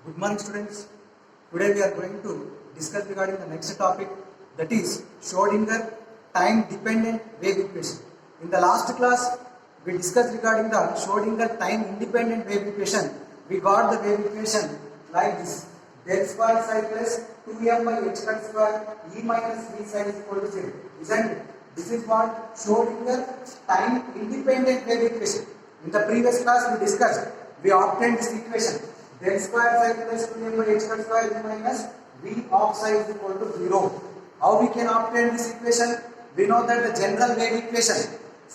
Good morning students. Today we are going to discuss regarding the next topic, that is Schrodinger time dependent wave equation. In the last class we discussed regarding the Schrodinger time independent wave equation. We got the wave equation like this: del square psi plus 2m by h cut square e minus v psi is equal to 0. Isn't it? This is what Schrodinger time independent wave equation. In the previous class we discussed, we obtained this equation: del square psi plus 2m by h cut square e minus v of psi is equal to 0. How we can obtain this equation? We know that the general wave equation.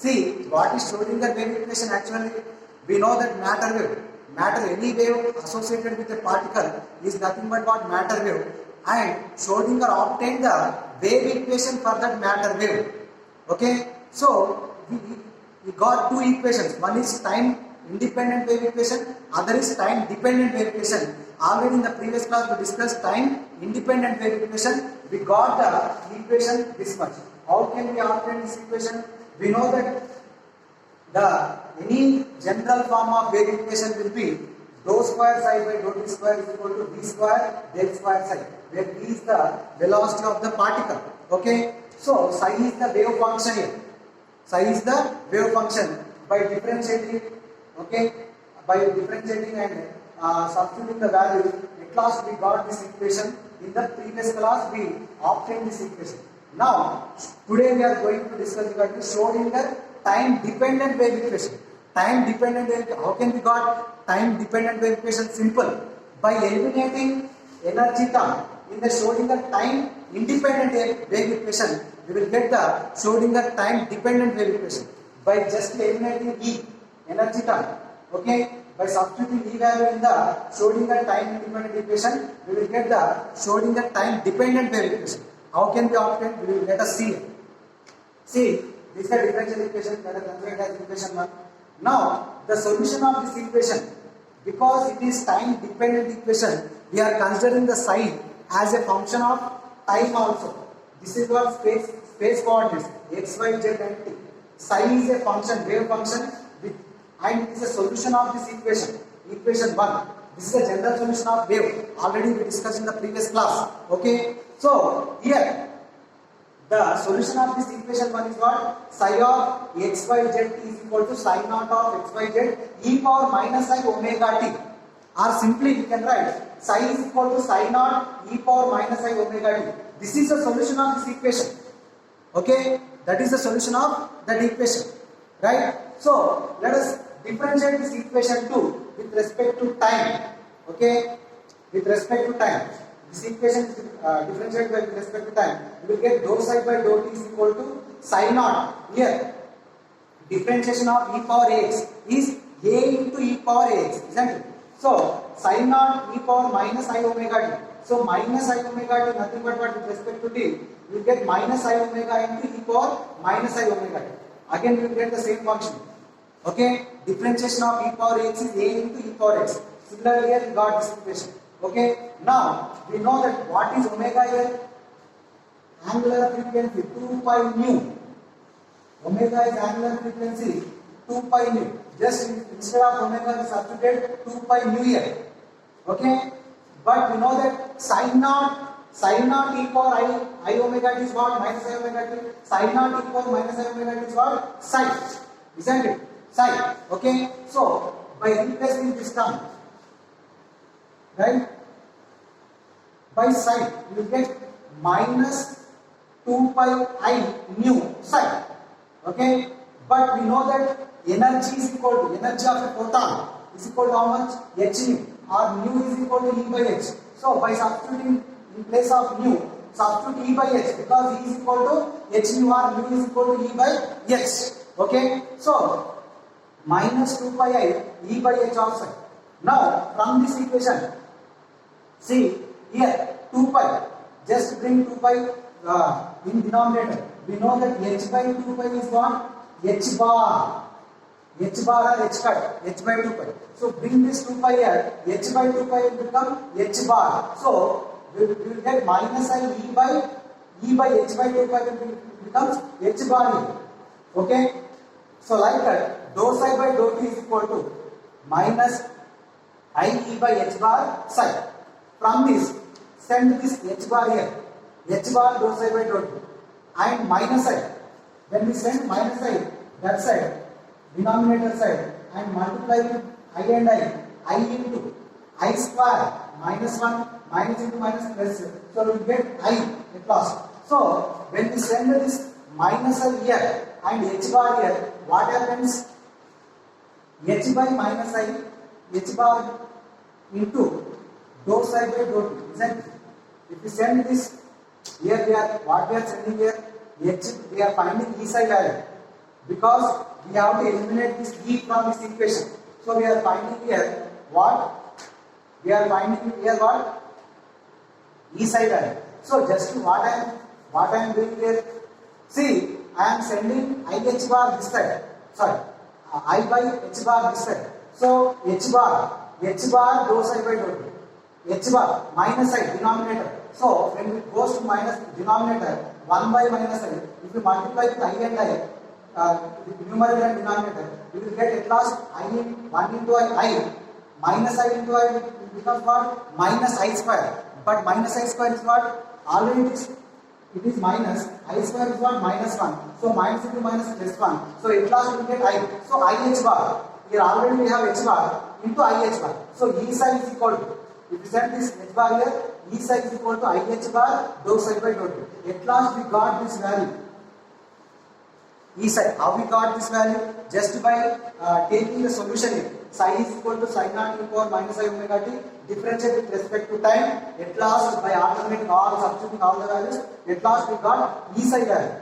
See, what is Schrodinger wave equation actually? We know that matter wave. Matter, any wave associated with a particle is nothing but what? Matter wave. And Schrodinger obtained the wave equation for that matter wave. Okay? So, we got two equations. One is time independent wave equation, other is time dependent wave equation. Already in the previous class we discussed time independent wave equation. We got the equation this much. How can we obtain this equation? We know that any general form of wave equation will be dou square psi by dou t square is equal to v square del square psi, where v is the velocity of the particle. Okay, so psi is the wave function here. Psi is the wave function. By differentiating, okay, by differentiating and substituting the value, at last we got this equation. In the previous class we obtained this equation. Now today we are going to discuss regarding Schrodinger time dependent wave equation. Time dependent wave, how can we got time dependent wave equation? Simple. By eliminating energy term in the Schrodinger time independent wave equation, we will get the Schrodinger time dependent wave equation. By just eliminating E, energy term, okay, by substituting E value in the Schrodinger time independent equation, we will get the Schrodinger time dependent wave equation. How can we obtain? We will let us see. See, this is the differential equation that is considered as equation 1. Now, the solution of this equation, because it is time dependent equation, we are considering the psi as a function of time also. This is what space coordinates, x, y, z and t. Psi is a function, wave function, and it is a solution of this equation, equation 1. This is the general solution of wave. Already we discussed in the previous class. Okay. So here the solution of this equation 1 is what? Psi of x, y, z is equal to psi naught of x, y, z e power minus I omega t. Or simply we can write psi is equal to psi naught e power minus I omega t. This is the solution of this equation. Okay. That is the solution of that equation. Right. So let us differentiate this equation 2 with respect to time. Okay. With respect to time. This equation is differentiated with respect to time. You will get dou psi by dou t is equal to psi naught. Here, differentiation of e power ax is a into e power ax, isn't it? So, psi naught e power minus I omega t. So, minus I omega t, nothing but what with respect to t. You will get minus I omega into e power minus I omega t. Again, you will get the same function. Okay? Differentiation of e power x is a into e power x. Similarly, here we got this equation. Okay, now we know that what is omega here? Angular frequency 2 pi nu. Omega is angular frequency 2 pi nu. Just instead of omega we substituted 2 pi nu here. Okay, but we know that sin naught e power I omega t is what? Minus I omega t. Sin naught e power minus I omega t is what? Psi. Isn't it? Psi. Okay, so by replacing this term, right, by psi you get minus 2 pi I nu psi. Okay, but we know that energy is equal to energy of a photon is equal to how much? H nu, or nu is equal to E by H. So by substituting in place of nu, substitute E by H, because E is equal to H nu or nu is equal to E by H. Okay, so minus 2 pi I E by H of psi. Now from this equation, see here 2 pi, just bring 2 pi in denominator. We know that h by 2 pi is what? H bar or h cut, h by 2 pi. So bring this 2 pi here, h by 2 pi will become h bar. So we will get minus I e by h by 2 pi will becomes h bar here. Okay. So like that, dou psi by dou t is equal to minus IE by H bar psi. From this, send this H bar here. H bar dou psi by dou t. And minus I. When we send minus I, that side, denominator side, and multiply with I and I into I square minus 1, minus into minus plus. So we get I at last. So when we send this minus I here and H bar here, what happens? H by minus I, H bar into dou psi by dou t, isn't it? If we send this here, what we are sending here, H, we are finding E psi value because we have to eliminate this E from this equation. So we are finding here what? We are finding here what? E psi value. So just what I am doing here, see, I am sending I H bar this side. Sorry, I by H bar this side. So H bar dou psi by dou t. H bar minus I denominator. So when it goes to minus denominator, 1 by minus I, if you multiply with I and I, the numerator and denominator, you will get at last I in 1 into I, minus I into I becomes what? Minus I square. But minus I square is what? Already it is minus. I square is what? Minus 1. So minus into minus plus 1. So at last you will get I. So I H bar. Here already we have H bar into I H bar. So E psi is equal to, if you send this H bar here, E psi is equal to I H bar dou psi by dou t. At last we got this value. E psi. How we got this value? Just by taking the solution here. Psi is equal to sin naught e power minus I omega t. Differentiate with respect to time. At last, by alternating all, substituting all the values, at last we got E psi value.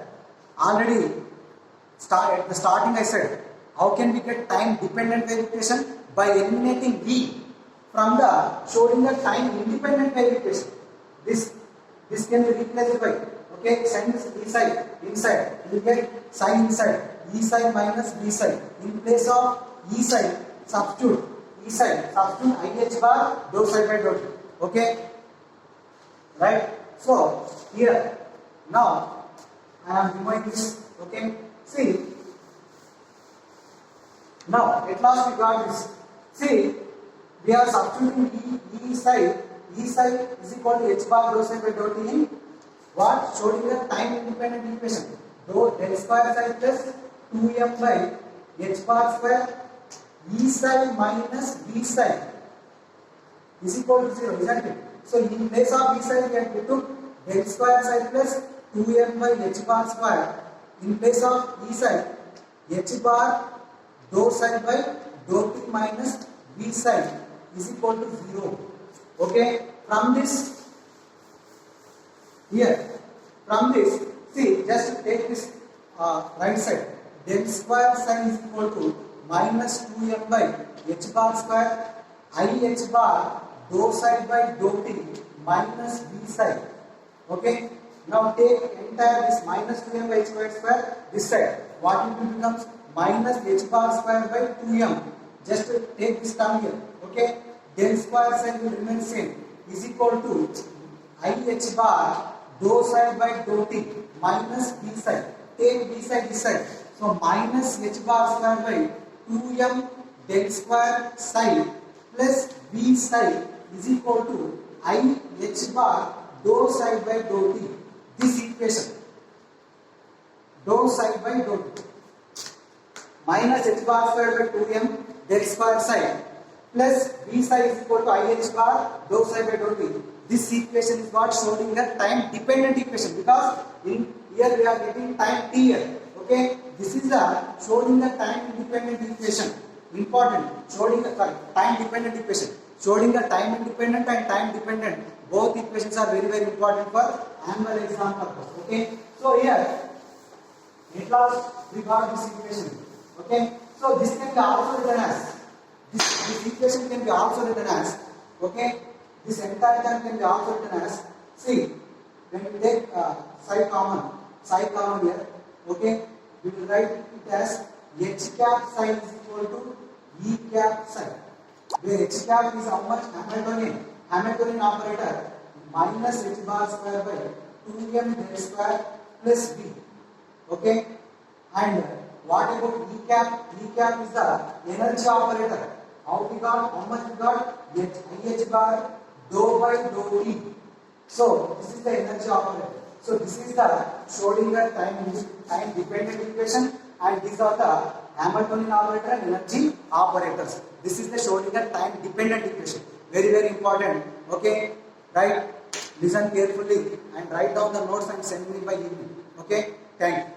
Already at the starting I said, how can we get time dependent wave equation? By eliminating V from the Schrodinger time independent wave equation. This can be replaced by, okay, send this E psi inside, you will get psi inside, E psi minus V psi. In place of E psi, substitute E psi, substitute I H bar dou psi by dou t. Okay, right? So here now I am removing this. Okay, see, now at last we got this. See, we are substituting E psi is equal to H bar dou psi by dou t in what? Schrodinger time independent equation. Del square psi plus 2m by H bar square E psi minus V psi is equal to 0, isn't it? So in place of V psi we took del square psi plus 2m by H bar square. In place of E psi, H bar dou psi by dou t minus V psi is equal to 0. Okay, from this here, from this, see, just take this right side. Del square psi is equal to minus 2m by H bar square I H bar dou psi by dou t minus V psi. Okay, now take entire this minus 2m by H square this side. What it will becomes? Minus H bar square by 2m. Just take this term here. Okay, del square psi will remain same, is equal to I H bar dou psi by dou t minus V psi. Take V psi this side. So minus H bar square by 2m del square psi plus V psi is equal to I H bar dou psi by dou t. This equation, dou psi by dou t minus H bar square by 2m del square psi plus V psi is equal to I H bar dou psi by dou t. This equation is what? Schrodinger time dependent equation, because in here we are getting time t here. Okay, this is the Schrodinger time independent equation. Important. Schrodinger time dependent equation. Schrodinger time independent and time dependent, both equations are very important for annual exam purpose. Okay, so here at last we got this equation. Okay, so this can be also written as this equation can be also written as, okay, this entire term can be also written as, see, when we take psi common here, okay, we will write it as H cap psi is equal to E cap psi, where H cap is how much? Hamiltonian operator minus H bar square by 2m del square plus V. Okay, and what about E cap? E cap is the energy operator. How we got? How much we got? IH bar dou by dou T. So this is the energy operator. So this is the Schrodinger time dependent equation, and these are the Hamiltonian operator and energy operators. This is the Schrodinger time dependent equation. Very important. Okay, right? Listen carefully and write down the notes and send me by email. Okay, thank you.